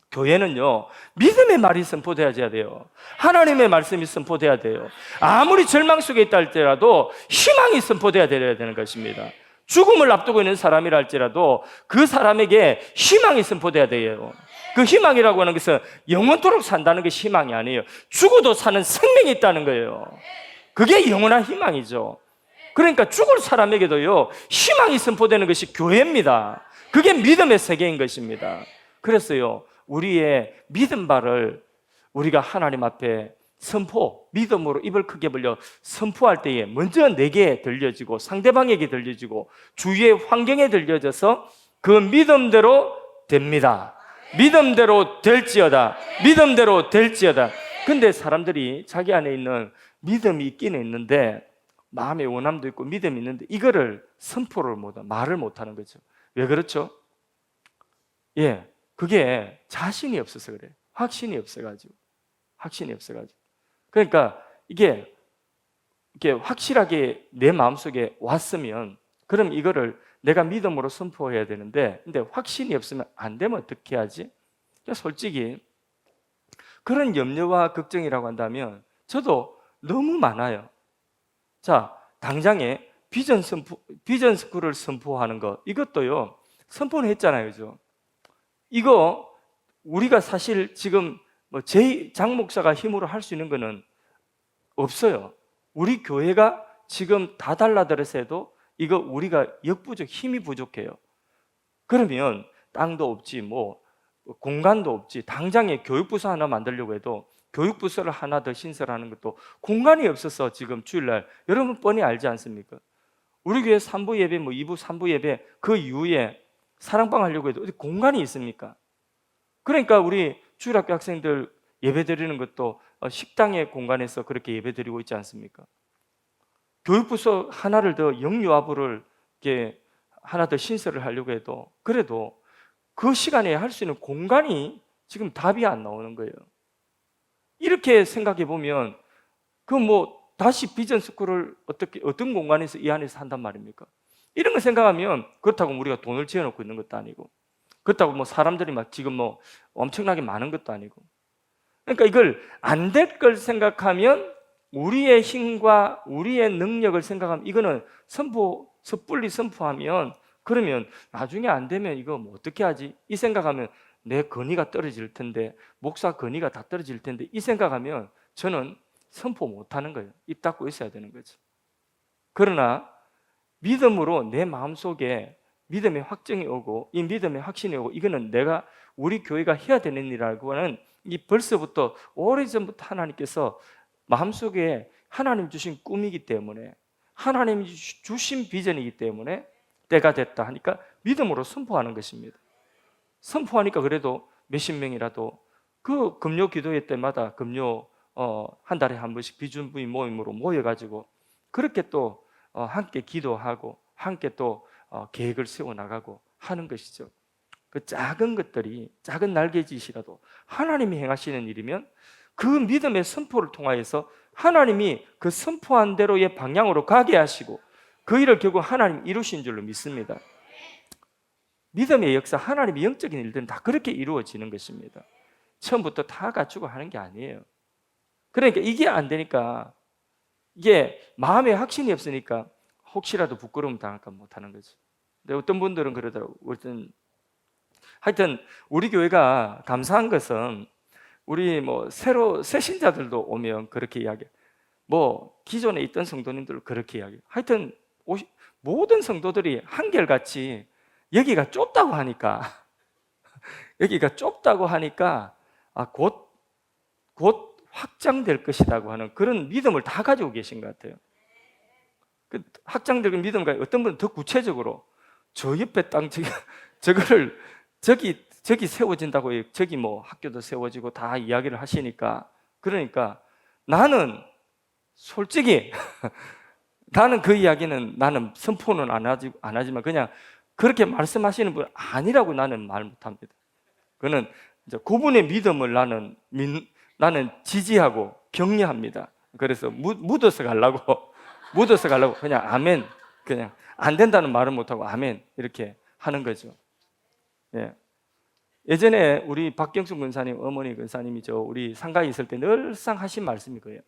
교회는요, 믿음의 말이 선포돼야 돼요. 하나님의 말씀이 선포돼야 돼요. 아무리 절망 속에 있다 할지라도 희망이 선포돼야 되는 것입니다. 죽음을 앞두고 있는 사람이라 할지라도 그 사람에게 희망이 선포돼야 돼요. 그 희망이라고 하는 것은 영원토록 산다는 게 희망이 아니에요. 죽어도 사는 생명이 있다는 거예요. 그게 영원한 희망이죠. 그러니까 죽을 사람에게도요, 희망이 선포되는 것이 교회입니다. 그게 믿음의 세계인 것입니다. 그래서요, 우리의 믿음 발을 우리가 하나님 앞에 믿음으로 입을 크게 벌려 선포할 때에 먼저 내게 들려지고 상대방에게 들려지고 주위의 환경에 들려져서 그 믿음대로 됩니다. 믿음대로 될지어다. 믿음대로 될지어다. 근데 사람들이 자기 안에 있는 믿음이 있기는 있는데, 마음의 원함도 있고 믿음이 있는데 이거를 선포를 말을 못하는 거죠. 왜 그렇죠? 그게 자신이 없어서 그래요. 확신이 없어가지고. 그러니까 이게 확실하게 내 마음속에 왔으면 그럼 이거를 내가 믿음으로 선포해야 되는데, 근데 확신이 없으면 안 되면 어떻게 하지? 솔직히 그런 염려와 걱정이라고 한다면 저도 너무 많아요. 자, 당장에 비전 스쿨을 선포하는 것, 이것도요, 선포는 했잖아요. 그죠? 이거 우리가 사실 지금 장 목사가 힘으로 할 수 있는 거는 없어요. 우리 교회가 지금 다 달라들어서 해도 이거 우리가 힘이 부족해요. 그러면 땅도 없지, 공간도 없지. 당장에 교육부서 하나 만들려고 해도 교육부서를 하나 더 신설하는 것도 공간이 없어서 지금 주일날 여러분 뻔히 알지 않습니까? 우리 교회 3부 예배, 2부, 3부 예배 그 이후에 사랑방 하려고 해도 어디 공간이 있습니까? 그러니까 우리 주일학교 학생들 예배 드리는 것도 식당의 공간에서 그렇게 예배 드리고 있지 않습니까? 교육부서 하나를 더 영유아부를 이렇게 하나 더 신설을 하려고 해도 그래도 그 시간에 할 수 있는 공간이 지금 답이 안 나오는 거예요. 이렇게 생각해 보면 다시 비전 스쿨을 어떤 공간에서 이 안에서 한단 말입니까? 이런 걸 생각하면 그렇다고 우리가 돈을 지어놓고 있는 것도 아니고 그렇다고 사람들이 지금 엄청나게 많은 것도 아니고, 그러니까 이걸 안 될 걸 생각하면 우리의 힘과 우리의 능력을 생각하면 이거는 섣불리 선포하면 그러면 나중에 안 되면 이거 어떻게 하지? 이 생각하면 내 건의가 떨어질 텐데, 목사 건의가 다 떨어질 텐데, 이 생각하면 저는 선포 못하는 거예요. 입 닫고 있어야 되는 거죠. 그러나 믿음으로 내 마음속에 믿음의 확정이 오고 이 믿음의 확신이 오고 이거는 우리 교회가 해야 되는 일이라고 하는 이 벌써부터 오래전부터 하나님께서 마음속에 하나님 주신 꿈이기 때문에 하나님이 주신 비전이기 때문에 때가 됐다 하니까 믿음으로 선포하는 것입니다. 선포하니까 그래도 몇십 명이라도 그 금요 기도회 때마다 금요 한 달에 한 번씩 비준부인 모임으로 모여가지고 그렇게 또 함께 기도하고 함께 또 계획을 세워나가고 하는 것이죠. 그 작은 것들이 작은 날개짓이라도 하나님이 행하시는 일이면 그 믿음의 선포를 통하여서 하나님이 그 선포한 대로의 방향으로 가게 하시고 그 일을 결국 하나님 이루신 줄로 믿습니다. 믿음의 역사, 하나님의 영적인 일들은 다 그렇게 이루어지는 것입니다. 처음부터 다 갖추고 하는 게 아니에요. 그러니까 이게 안 되니까, 이게 마음에 확신이 없으니까 혹시라도 부끄러움 당할까 못하는 거지. 근데 어떤 분들은 그러더라고. 하여튼 우리 교회가 감사한 것은 우리 새로 새 신자들도 오면 그렇게 이야기. 기존에 있던 성도님들 그렇게 이야기. 하여튼 모든 성도들이 한결같이 여기가 좁다고 하니까 곧 확장될 것이라고 하는 그런 믿음을 다 가지고 계신 것 같아요. 그 확장될 믿음과 어떤 분은 더 구체적으로 저 옆에 땅 저거를 저기 세워진다고 저기 학교도 세워지고 다 이야기를 하시니까 그러니까 나는 솔직히 나는 그 이야기는 나는 선포는 안 하지만 그냥 그렇게 말씀하시는 분 아니라고 나는 말 못합니다. 그는 이제 그분의 믿음을 나는 지지하고 격려합니다. 그래서 묻어서 가려고 그냥 아멘, 그냥 안 된다는 말은 못하고 아멘 이렇게 하는 거죠. 예. 예전에 우리 박경수 권사님 어머니 권사님이 우리 상가에 있을 때 늘상 하신 말씀이 그예요.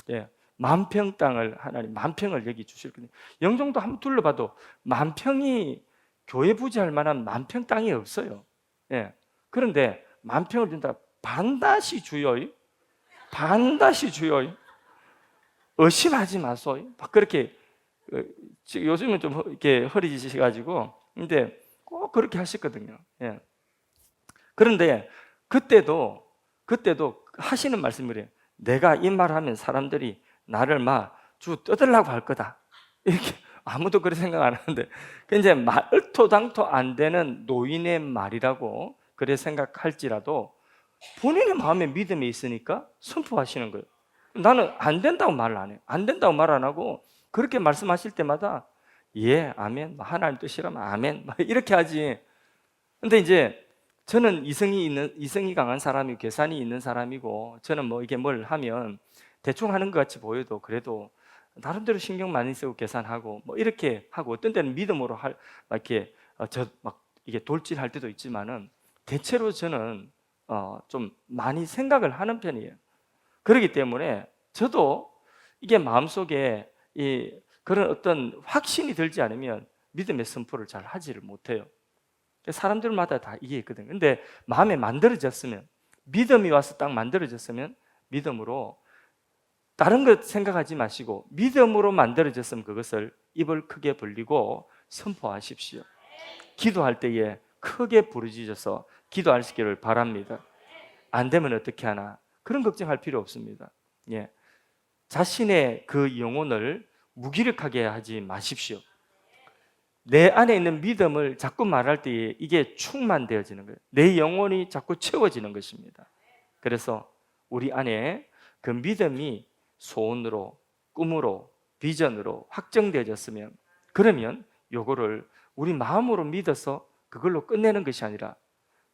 예. 만평 땅을 하나님 만평을 여기 주실 거예요. 영종도 한번 둘러봐도 만평이 교회 부지할 만한 만평 땅이 없어요. 예. 그런데 만평을 준다. 반드시 주여. 의심하지 마소이. 막 그렇게 요즘은 좀 이렇게 허리지셔가지고 근데 꼭 그렇게 하셨거든요. 예. 그런데 그때도 하시는 말씀이래요. 내가 이 말하면 사람들이 나를 떠들라고 할 거다. 이렇게 아무도 그렇게 생각 안 하는데 이제 얼토당토 안 되는 노인의 말이라고 그래 생각할지라도 본인의 마음에 믿음이 있으니까 선포하시는 거예요. 나는 안 된다고 말을 안 해요. 안 된다고 말 안 하고 그렇게 말씀하실 때마다 예, 아멘, 하나님 뜻이라면 아멘 이렇게 하지. 근데 이제 저는 이성이 강한 사람이고 계산이 있는 사람이고 저는 이게 뭘 하면 대충 하는 것 같이 보여도 그래도 나름대로 신경 많이 쓰고 계산하고 이렇게 하고 어떤 때는 믿음으로 이게 돌진할 때도 있지만은 대체로 저는 좀 많이 생각을 하는 편이에요. 그렇기 때문에 저도 이게 마음속에 그런 어떤 확신이 들지 않으면 믿음의 선포를 잘 하지를 못해요. 사람들마다 다 이게 있거든요. 근데 마음에 만들어졌으면, 믿음이 와서 딱 만들어졌으면 믿음으로 다른 것 생각하지 마시고 믿음으로 만들어졌으면 그것을 입을 크게 벌리고 선포하십시오. 기도할 때에 크게 부르짖어서 기도하시기를 바랍니다. 안 되면 어떻게 하나 그런 걱정할 필요 없습니다. 예. 자신의 그 영혼을 무기력하게 하지 마십시오. 내 안에 있는 믿음을 자꾸 말할 때에 이게 충만되어지는 거예요. 내 영혼이 자꾸 채워지는 것입니다. 그래서 우리 안에 그 믿음이 소원으로, 꿈으로, 비전으로 확정되어졌으면 그러면 요거를 우리 마음으로 믿어서 그걸로 끝내는 것이 아니라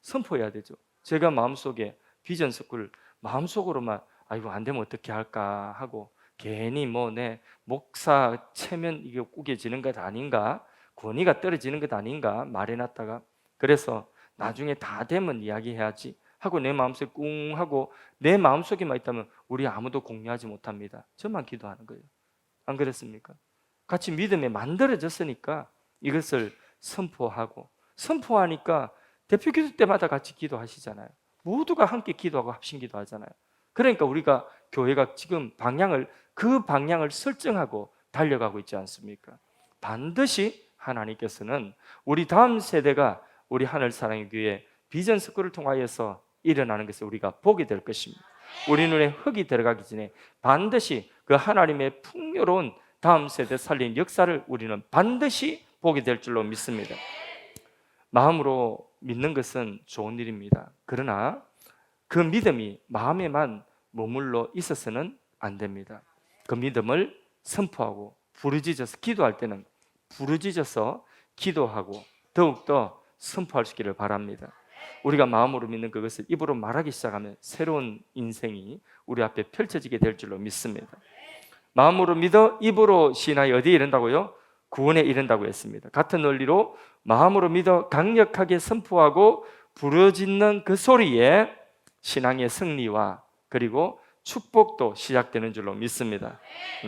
선포해야 되죠. 제가 마음속에 비전 스쿨 마음속으로만 아이고 안 되면 어떻게 할까 하고 괜히 내 목사 체면 이게 구겨지는 것 아닌가, 권위가 떨어지는 것 아닌가 말해놨다가 그래서 나중에 다 되면 이야기해야지 하고 내 마음속에 꿍 하고 내 마음속에만 있다면 우리 아무도 공유하지 못합니다. 저만 기도하는 거예요. 안 그렇습니까? 같이 믿음에 만들어졌으니까 이것을 선포하니까 대표 기도 때마다 같이 기도하시잖아요. 모두가 함께 기도하고 합심 기도하잖아요. 그러니까 우리가 교회가 지금 그 방향을 설정하고 달려가고 있지 않습니까? 반드시 하나님께서는 우리 다음 세대가 우리 하늘사랑의 교회 비전 스쿨을 통하여서 일어나는 것을 우리가 보게 될 것입니다. 우리 눈에 흙이 들어가기 전에 반드시 그 하나님의 풍요로운 다음 세대 살린 역사를 우리는 반드시 보게 될 줄로 믿습니다. 마음으로 믿는 것은 좋은 일입니다. 그러나 그 믿음이 마음에만 머물러 있어서는 안 됩니다. 그 믿음을 선포하고 부르짖어서 기도할 때는 부르짖어서 기도하고 더욱더 선포할 수 있기를 바랍니다. 우리가 마음으로 믿는 그것을 입으로 말하기 시작하면 새로운 인생이 우리 앞에 펼쳐지게 될 줄로 믿습니다. 마음으로 믿어 입으로 시인하여 어디에 이른다고요? 구원에 이른다고 했습니다. 같은 원리로 마음으로 믿어 강력하게 선포하고 부르짖는 그 소리에 신앙의 승리와 그리고 축복도 시작되는 줄로 믿습니다.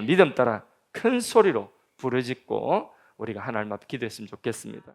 믿음 따라 큰 소리로 부르짖고 우리가 하나님 앞에 기도했으면 좋겠습니다.